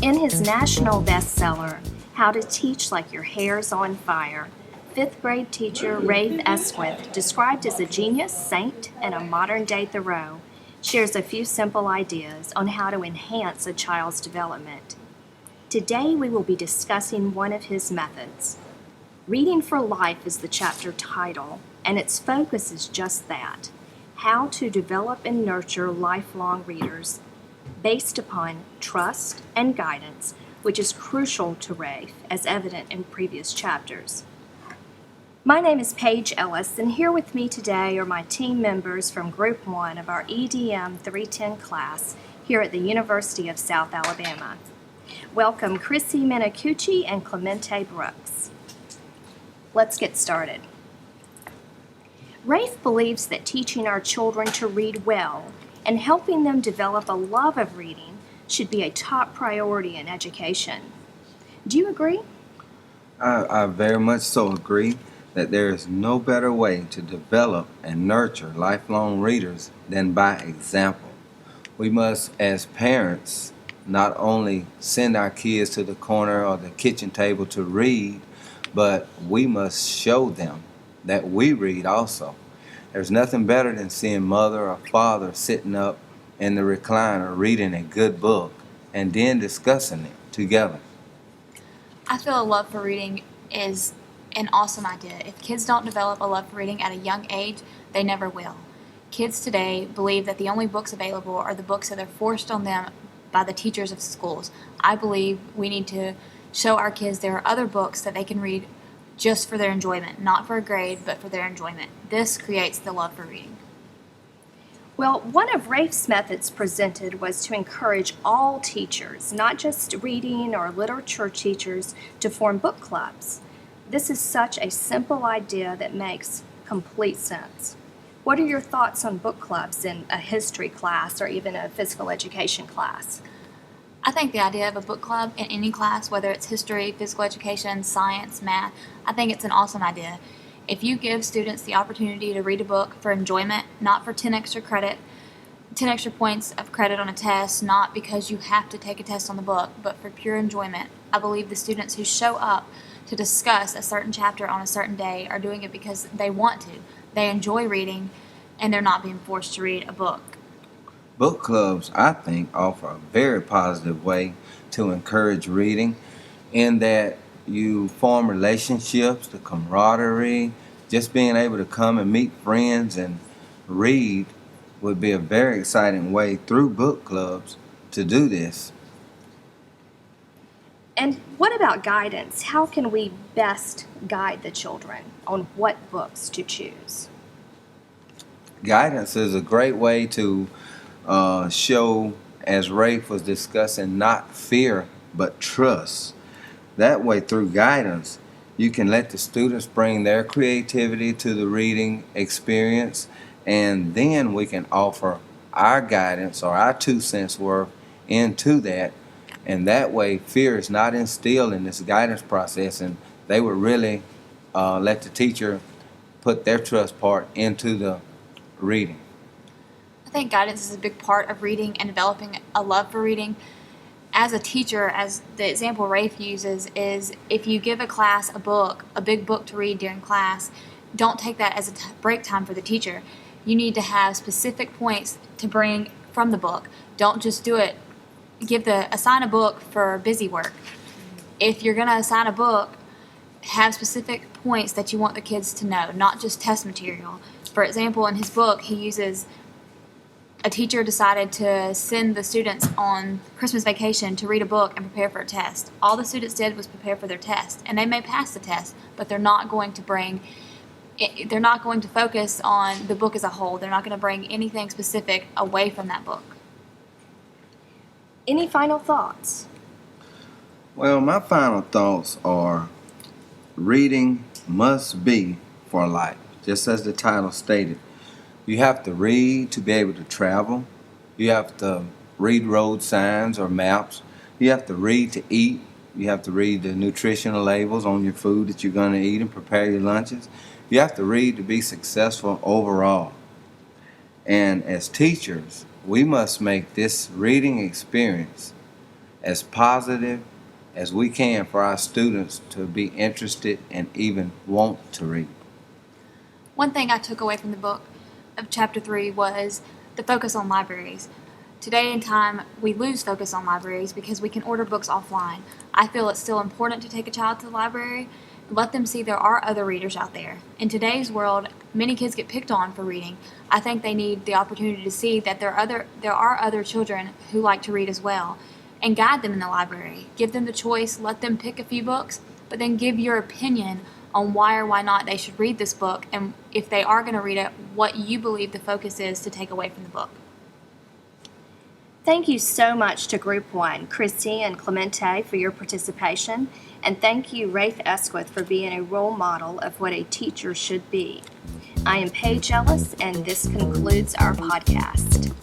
In his national bestseller, How to Teach Like Your Hair's on Fire, fifth grade teacher Rafe Esquith, described as a genius, saint, and a modern day Thoreau, shares a few simple ideas on how to enhance a child's development. Today we will be discussing one of his methods. Reading for Life is the chapter title, and its focus is just that: how to develop and nurture lifelong readers based upon trust and guidance, which is crucial to Rafe, as evident in previous chapters. My name is Paige Ellis, and here with me today are my team members from Group 1 of our EDM 310 class here at the University of South Alabama. Welcome Chrissy Menacucci and Clemente Brooks. Let's get started. Rafe believes that teaching our children to read well and helping them develop a love of reading should be a top priority in education. Do you agree? I very much so agree that there is no better way to develop and nurture lifelong readers than by example. We must, as parents, not only send our kids to the corner or the kitchen table to read, but we must show them that we read also. There's nothing better than seeing mother or father sitting up in the recliner reading a good book and then discussing it together. I feel a love for reading is an awesome idea. If kids don't develop a love for reading at a young age, they never will. Kids today believe that the only books available are the books that are forced on them by the teachers of schools. I believe we need to show our kids there are other books that they can read just for their enjoyment, not for a grade, but for their enjoyment. This creates the love for reading. Well, one of Rafe's methods presented was to encourage all teachers, not just reading or literature teachers, to form book clubs. This is such a simple idea that makes complete sense. What are your thoughts on book clubs in a history class or even a physical education class? I think the idea of a book club in any class, whether it's history, physical education, science, math, I think it's an awesome idea. If you give students the opportunity to read a book for enjoyment, not for 10 extra points of credit on a test, not because you have to take a test on the book, but for pure enjoyment, I believe the students who show up to discuss a certain chapter on a certain day are doing it because they want to. They enjoy reading, and they're not being forced to read a book. Book clubs, I think, offer a very positive way to encourage reading in that you form relationships, the camaraderie, just being able to come and meet friends and read would be a very exciting way through book clubs to do this. And what about guidance? How can we best guide the children on what books to choose? Guidance is a great way to show, as Rafe was discussing, not fear but trust. That way, through guidance, you can let the students bring their creativity to the reading experience, and then we can offer our guidance or our 2 cents worth into that. And that way, fear is not instilled in this guidance process, and they would really let the teacher put their trust part into the reading. I think guidance is a big part of reading and developing a love for reading. As a teacher, as the example Rafe uses, is if you give a class a book, a big book to read during class, don't take that as a break time for the teacher. You need to have specific points to bring from the book. Don't just do it. Assign a book for busy work. If you're going to assign a book, have specific points that you want the kids to know, not just test material. For example, in his book, a teacher decided to send the students on Christmas vacation to read a book and prepare for a test. All the students did was prepare for their test, and they may pass the test, but they're not going to focus on the book as a whole. They're not going to bring anything specific away from that book. Any final thoughts? Well, my final thoughts are reading must be for life, just as the title stated. You have to read to be able to travel. You have to read road signs or maps. You have to read to eat. You have to read the nutritional labels on your food that you're going to eat and prepare your lunches. You have to read to be successful overall. And as teachers, we must make this reading experience as positive as we can for our students to be interested and even want to read. One thing I took away from the book of chapter 3 was the focus on libraries. Today in time, we lose focus on libraries because we can order books offline. I feel it's still important to take a child to the library and let them see there are other readers out there. In today's world, many kids get picked on for reading. I think they need the opportunity to see that there are other children who like to read as well, and guide them in the library. Give them the choice, let them pick a few books, but then give your opinion on why or why not they should read this book, and if they are going to read it, what you believe the focus is to take away from the book. Thank you so much to Group 1, Christy and Clemente, for your participation, and thank you, Rafe Esquith, for being a role model of what a teacher should be. I am Paige Ellis, and this concludes our podcast.